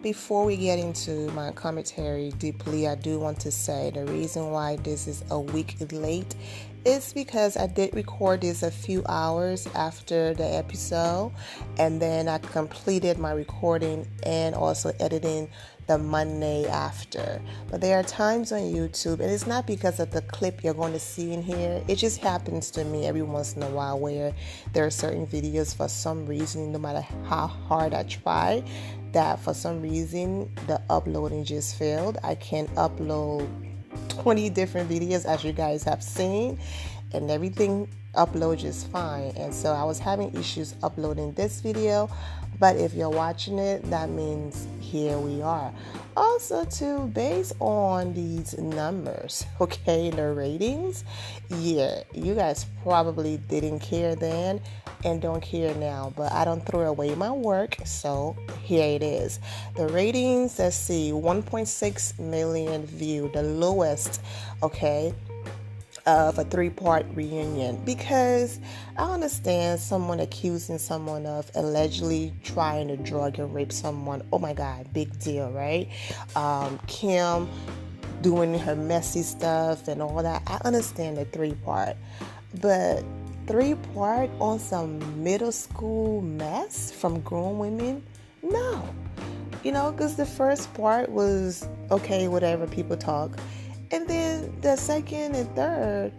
Before we get into my commentary deeply, I do want to say the reason why this is a week late is because I did record this a few hours after the episode, and then I completed my recording and also editing the Monday after. But there are times on YouTube, and it's not because of the clip you're going to see in here. It just happens to me every once in a while where there are certain videos, for some reason, no matter how hard I try, that for some reason the uploading just failed. I can upload 20 different videos, as you guys have seen, and everything uploads just fine. And so I was having issues uploading this video, but if you're watching it, that means here we are. Also, too, based on these numbers, okay, the ratings, yeah, you guys probably didn't care then and don't care now, but I don't throw away my work, so here it is. The ratings, let's see, 1.6 million view, the lowest, okay, of a 3-part reunion, because I understand someone accusing someone of allegedly trying to drug and rape someone. Oh my God, big deal, right? Kim doing her messy stuff and all that. I understand the 3-part, but 3-part on some middle school mess from grown women? No. Because the first part was okay, whatever, people talk. And then the second and third,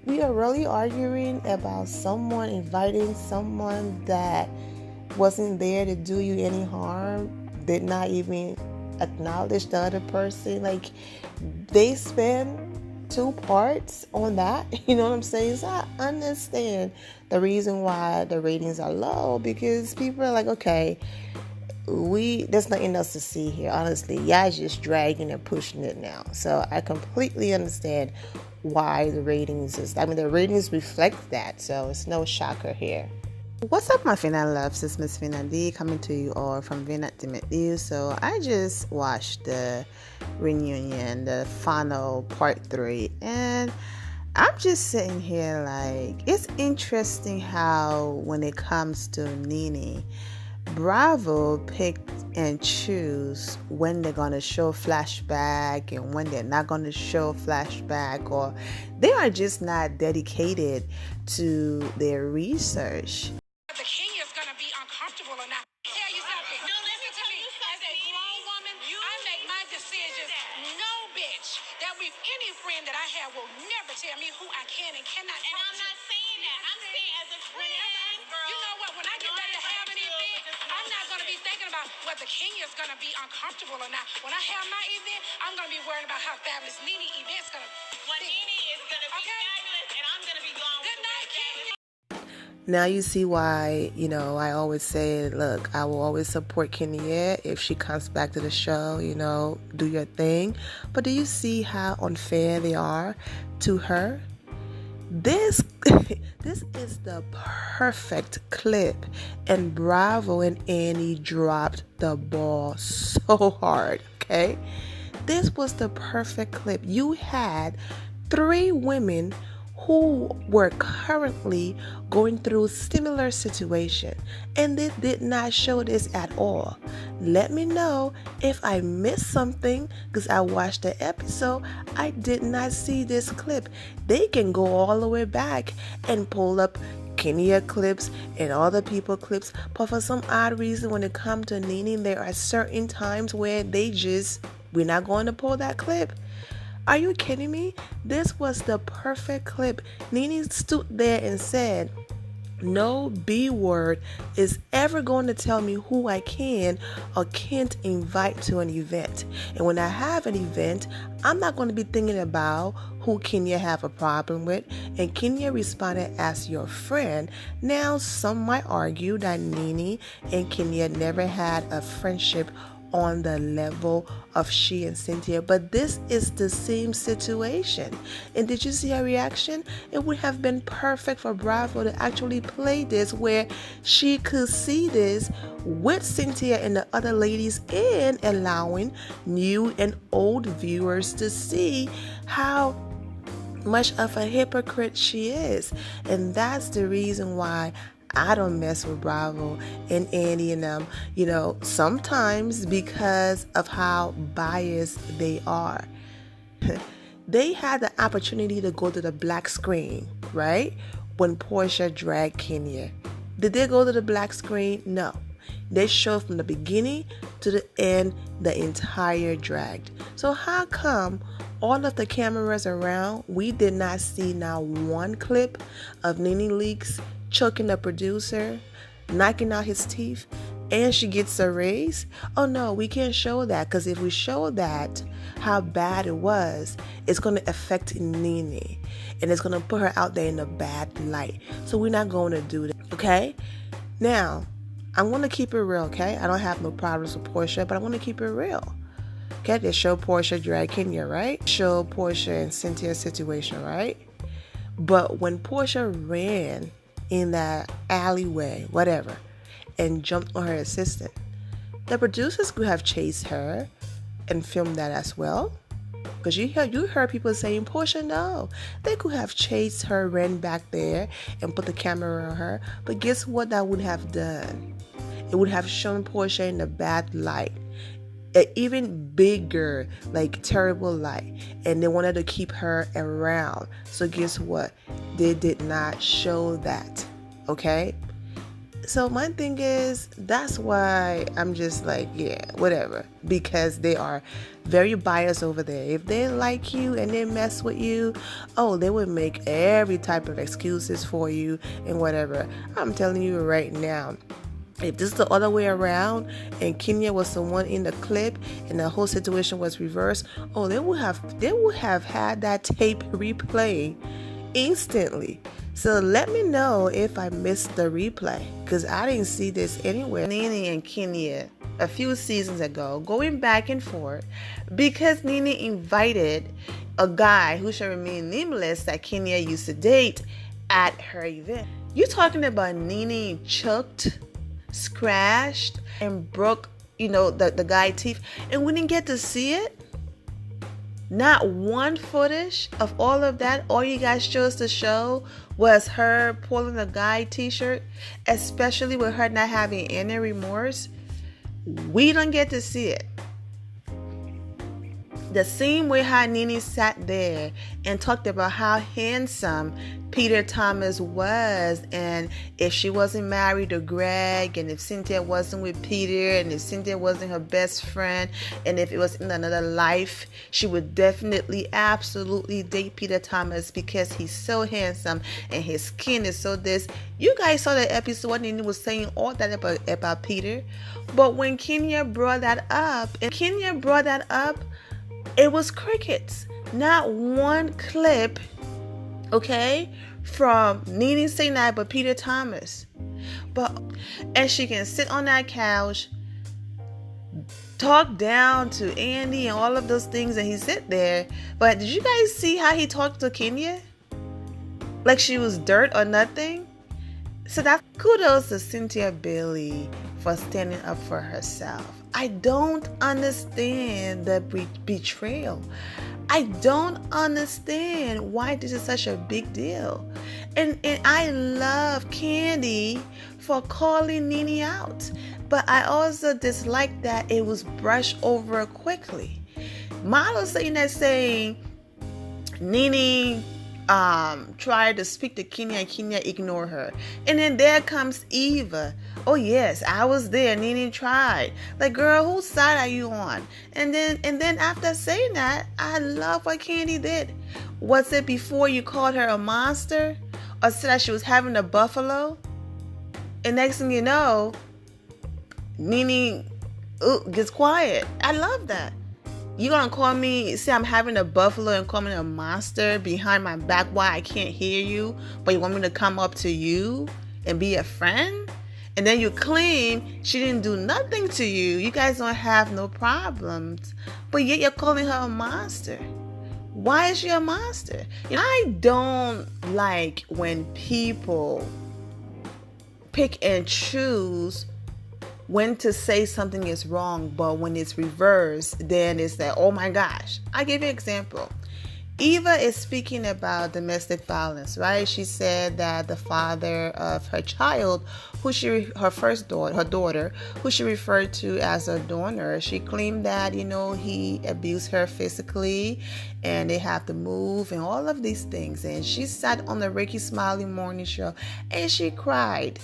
we are really arguing about someone inviting someone that wasn't there to do you any harm, did not even acknowledge the other person. Like, they spend 2 parts on that. You know what I'm saying? So I understand the reason why the ratings are low, because people are like, okay, there's nothing else to see here. Honestly, y'all just dragging and pushing it now. So I completely understand why the ratings reflect that. So it's no shocker here. What's up, my Finna loves? It's Miss Finna D coming to you all from Vinat to Meet You. So I just watched the reunion, the final part 3, and I'm just sitting here like, it's interesting how when it comes to Nene, Bravo picked and choose when they're going to show flashback and when they're not going to show flashback, or they are just not dedicated to their research. The king is going to be uncomfortable or not. Tell you something. No, listen to me. As a grown woman, I make my decisions. No bitch that with any friend that I have will never tell me who I can and cannot talk to. And I'm not saying that. I'm saying as a friend, girl. You know what? When I get ready to have an event, I'm not going to be thinking about whether King is going to be uncomfortable or not. When I have my event, I'm going to be worried about how fabulous Nene event's going to be. Well, Nene is going to be fabulous, and I'm going to be gone. Good night, King. Now you see why, I always say, look, I will always support Kenya if she comes back to the show, do your thing. But do you see how unfair they are to her? This is the perfect clip, and Bravo and Annie dropped the ball so hard, okay? This was the perfect clip. You had 3 women who were currently going through similar situation, and they did not show this at all. Let me know if I missed something, because I watched the episode. I did not see this clip. They can go all the way back and pull up Kenya clips and other people clips, but for some odd reason, when it comes to Nene, there are certain times where we're not going to pull that clip. Are you kidding me? This was the perfect clip. Nene stood there and said, no B word is ever going to tell me who I can or can't invite to an event. And when I have an event, I'm not going to be thinking about who Kenya have a problem with. And Kenya responded as your friend. Now, some might argue that Nene and Kenya never had a friendship on the level of she and Cynthia, but this is the same situation. And did you see her reaction? It would have been perfect for Bravo to actually play this where she could see this with Cynthia and the other ladies, and allowing new and old viewers to see how much of a hypocrite she is. And that's the reason why I don't mess with Bravo and Andy and them, sometimes because of how biased they are. They had the opportunity to go to the black screen, right? When Portia dragged Kenya. Did they go to the black screen? No. They showed from the beginning to the end the entire drag. So how come all of the cameras around, we did not see now one clip of Nene Leakes choking the producer, knocking out his teeth, and she gets a raise? Oh no, we can't show that, because if we show that, how bad it was, it's going to affect Nene, and it's going to put her out there in a bad light. So we're not going to do that, okay? Now, I'm going to keep it real, okay? I don't have no problems with Portia, but I want to keep it real. Okay, they show Portia drag Kenya, right? Show Portia and Cynthia's situation, right? But when Portia ran in that alleyway, whatever, and jumped on her assistant, the producers could have chased her and filmed that as well. Because you heard people saying, Portia, no. They could have chased her, ran back there, and put the camera on her. But guess what that would have done? It would have shown Portia in a bad light. An even bigger, terrible light. And they wanted to keep her around. So guess what? They did not show that. Okay? So my thing is, that's why I'm just yeah, whatever. Because they are very biased over there. If they like you and they mess with you, they would make every type of excuses for you and whatever. I'm telling you right now, if this is the other way around and Kenya was the one in the clip and the whole situation was reversed, they would have had that tape replay instantly. So let me know if I missed the replay, because I didn't see this anywhere. Nene and Kenya a few seasons ago going back and forth because Nene invited a guy who shall remain nameless that Kenya used to date at her event. You talking about Nene choked, scratched, and broke, the guy's teeth, and we didn't get to see it? Not one footage of all of that. All you guys chose to show was her pulling the guy t-shirt, especially with her not having any remorse. We don't get to see it. The same way how Nene sat there and talked about how handsome Peter Thomas was, and if she wasn't married to Greg, and if Cynthia wasn't with Peter, and if Cynthia wasn't her best friend, and if it was in another life, she would definitely, absolutely date Peter Thomas because he's so handsome and his skin is so this. You guys saw the episode when Nene was saying all that about Peter. But when Kenya brought that up, it was crickets. Not one clip, okay, from Nene saying that but Peter Thomas. And she can sit on that couch, talk down to Andy and all of those things, and he sit there. But did you guys see how he talked to Kenya? Like she was dirt or nothing? So that kudos to Cynthia Bailey for standing up for herself. I don't understand the betrayal. I don't understand why this is such a big deal. And I love Candy for calling Nene out. But I also dislike that it was brushed over quickly. Marlo saying Nene tried to speak to Kenya and Kenya ignored her. And then there comes Eva. Oh yes, I was there. Nene tried. Like, girl, whose side are you on? And then after saying that, I love what Candy did. Was it before you called her a monster? Or said that she was having a buffalo? And next thing you know, Nene gets quiet. I love that. You gonna call me, say I'm having a buffalo and call me a monster behind my back while I can't hear you, but you want me to come up to you and be a friend? And then you claim she didn't do nothing to you. You guys don't have no problems, but yet you're calling her a monster. Why is she a monster? I don't like when people pick and choose when to say something is wrong, but when it's reversed, then it's that, oh my gosh. I'll give you an example. Eva is speaking about domestic violence, right? She said that the father of her child, her daughter, who she referred to as a donor, she claimed that, he abused her physically and they have to move and all of these things. And she sat on the Ricky Smiley morning show and she cried.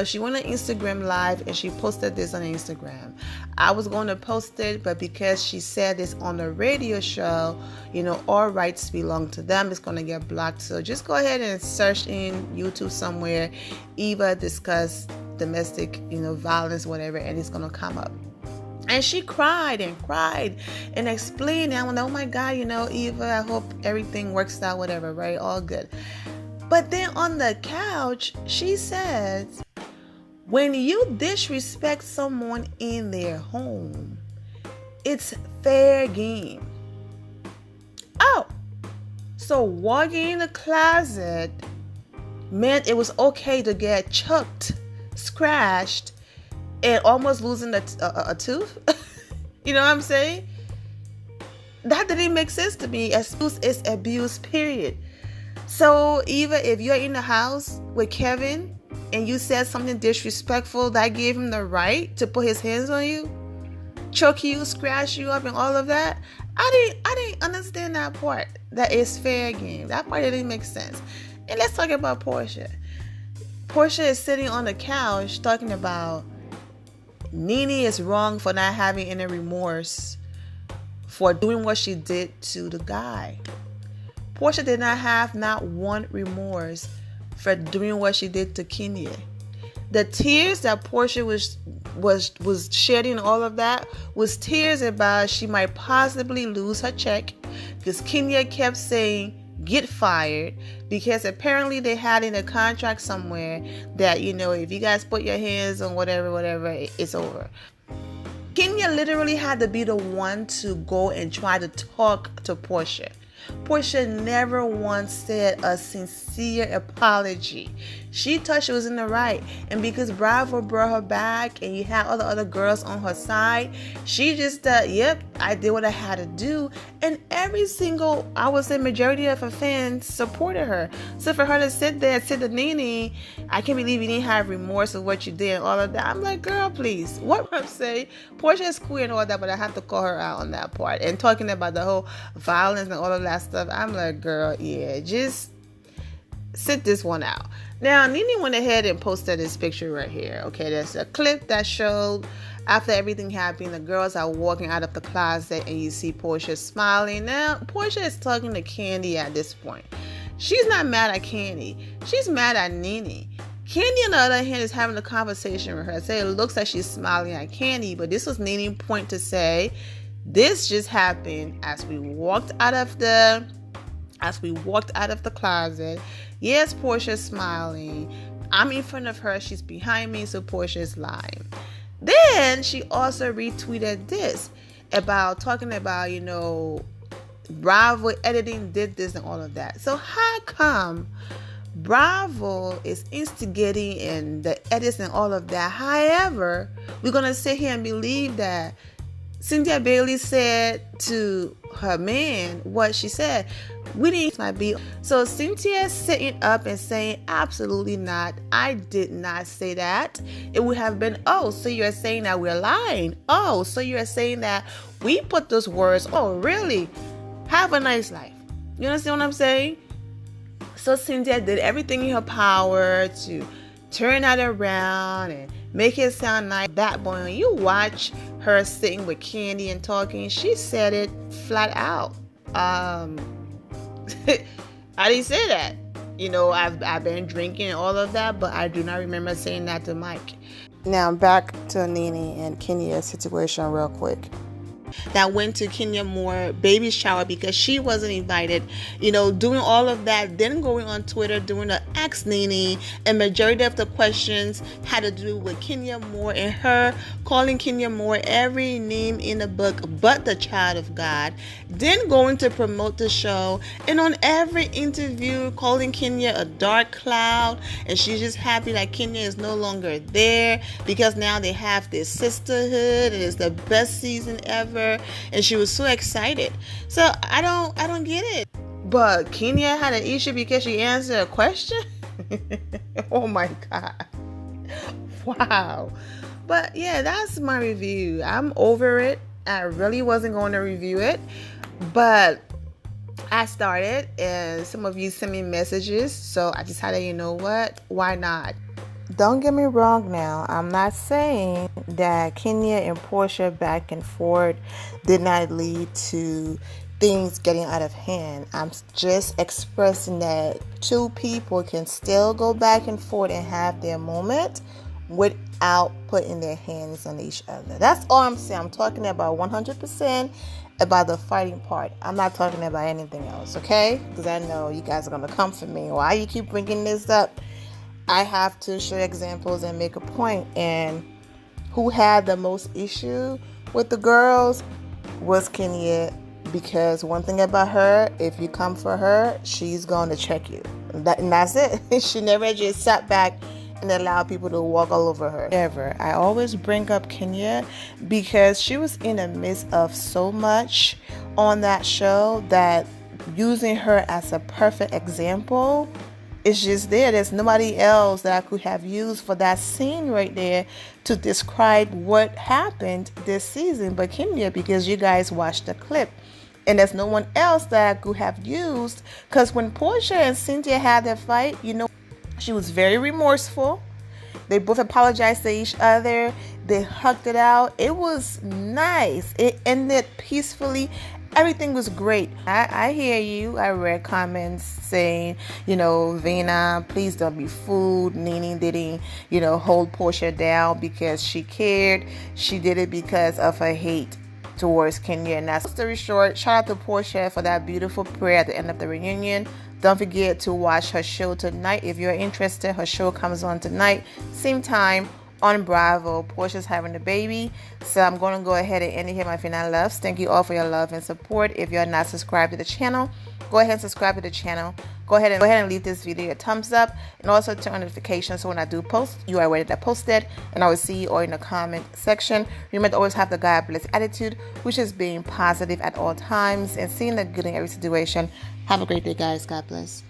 She went on Instagram Live and she posted this on Instagram. I was going to post it, but because she said this on the radio show, all rights belong to them. It's going to get blocked. So just go ahead and search in YouTube somewhere, Eva discuss domestic, violence, whatever, and it's going to come up. And she cried and explained. I went, oh my God, Eva, I hope everything works out, whatever, right? All good. But then on the couch, she says, when you disrespect someone in their home, it's fair game. Oh, so walking in the closet meant it was okay to get chucked, scratched, and almost losing a tooth? You know what I'm saying? That didn't make sense to me. Abuse is abuse, period. So Eva, if you're in the house with Kevin and you said something disrespectful, that gave him the right to put his hands on you, choke you, scratch you up, and all of that. I didn't understand that part. That is fair game. That part didn't make sense. And let's talk about Portia. Portia is sitting on the couch talking about Nene is wrong for not having any remorse for doing what she did to the guy. Portia did not have not one remorse for doing what she did to Kenya. The tears that Portia was shedding, all of that was tears about she might possibly lose her check, because Kenya kept saying get fired, because apparently they had in a contract somewhere that, if you guys put your hands on whatever, it's over. Kenya literally had to be the one to go and try to talk to Portia. Portia never once said a sincere apology. She thought she was in the right, and because Bravo brought her back and you had all the other girls on her side, she just thought, yep, I did what I had to do. And every single, I would say majority of her fans supported her. So for her to sit there and say to Nene, I can't believe you didn't have remorse of what you did and all of that, I'm like, girl, please. What I'm saying, Portia is queer and all that, but I have to call her out on that part. And talking about the whole violence and all of that stuff, I'm like, girl, yeah, just sit this one out. Now, Nene went ahead and posted this picture right here. Okay, there's a clip that showed after everything happened, the girls are walking out of the closet and you see Portia smiling. Now, Portia is talking to Candy at this point. She's not mad at Candy. She's mad at Nene. Candy, on the other hand, is having a conversation with her. So it looks like she's smiling at Candy, but this was Nene's point to say, this just happened as we walked out of the closet. Yes, Portia's smiling. I'm in front of her. She's behind me, so Portia's lying. Then she also retweeted this about talking about, Bravo editing did this and all of that. So how come Bravo is instigating and the edits and all of that? However, we're going to sit here and believe that Cynthia Bailey said to her man what she said. We didn't might be. So Cynthia's sitting up and saying, absolutely not. I did not say that. It would have been, oh, so you're saying that we're lying. Oh, so you're saying that we put those words. Oh, really? Have a nice life. You understand what I'm saying? So Cynthia did everything in her power to turn that around and make it sound nice. That boy, when you watch her sitting with Candy and talking, she said it flat out. I didn't say that. I've been drinking and all of that, but I do not remember saying that to Mike. Now back to Nene and Kenya's situation real quick. That went to Kenya Moore baby shower because she wasn't invited, doing all of that, then going on Twitter doing the Ask Nene, and majority of the questions had to do with Kenya Moore and her calling Kenya Moore every name in the book but the child of God, then going to promote the show, and on every interview calling Kenya a dark cloud, and she's just happy that Kenya is no longer there because now they have this sisterhood and it's the best season ever. And she was so excited. So I don't get it. But Kenya had an issue because she answered a question? Oh my God. Wow. But yeah, that's my review. I'm over it. I really wasn't going to review it, but I started and some of you sent me messages, so I decided, you know what? Why not? Don't get me wrong now. I'm not saying that Kenya and Portia back and forth did not lead to things getting out of hand. I'm just expressing that two people can still go back and forth and have their moment without putting their hands on each other. That's all I'm saying. I'm talking about 100% about the fighting part. I'm not talking about anything else, okay? Because I know you guys are going to come for me. Why you keep bringing this up? I have to show examples and make a point. And who had the most issue with the girls was Kenya, because one thing about her, if you come for her, she's going to check you. And that's it. She never just sat back and allowed people to walk all over her. Ever. I always bring up Kenya because she was in the midst of so much on that show that using her as a perfect example, it's just there. There's nobody else that I could have used for that scene right there to describe what happened this season but Kenya, because you guys watched the clip. And there's no one else that I could have used, because when Portia and Cynthia had their fight, you know, she was very remorseful. They both apologized to each other. They hugged it out. It was nice. It ended peacefully. Everything was great. I hear you. I read comments saying, you know, Vina, please don't be fooled. Nene didn't, you know, hold Portia down because she cared. She did it because of her hate towards Kenya. And that's story short. Shout out to Portia for that beautiful prayer at the end of the reunion. Don't forget to watch her show tonight. If you're interested, her show comes on tonight, same time on Bravo. Portia's having a baby. So I'm going to go ahead and end it here, my Fina loves. Thank you all for your love and support. If you're not subscribed to the channel, go ahead and subscribe to the channel. Go ahead and leave this video a thumbs up, and also turn on notifications so when I do post, you are aware that I posted. And I will see you all in the comment section. Remember to always have the God bless attitude, which is being positive at all times and seeing the good in every situation. Have a great day, guys. God bless.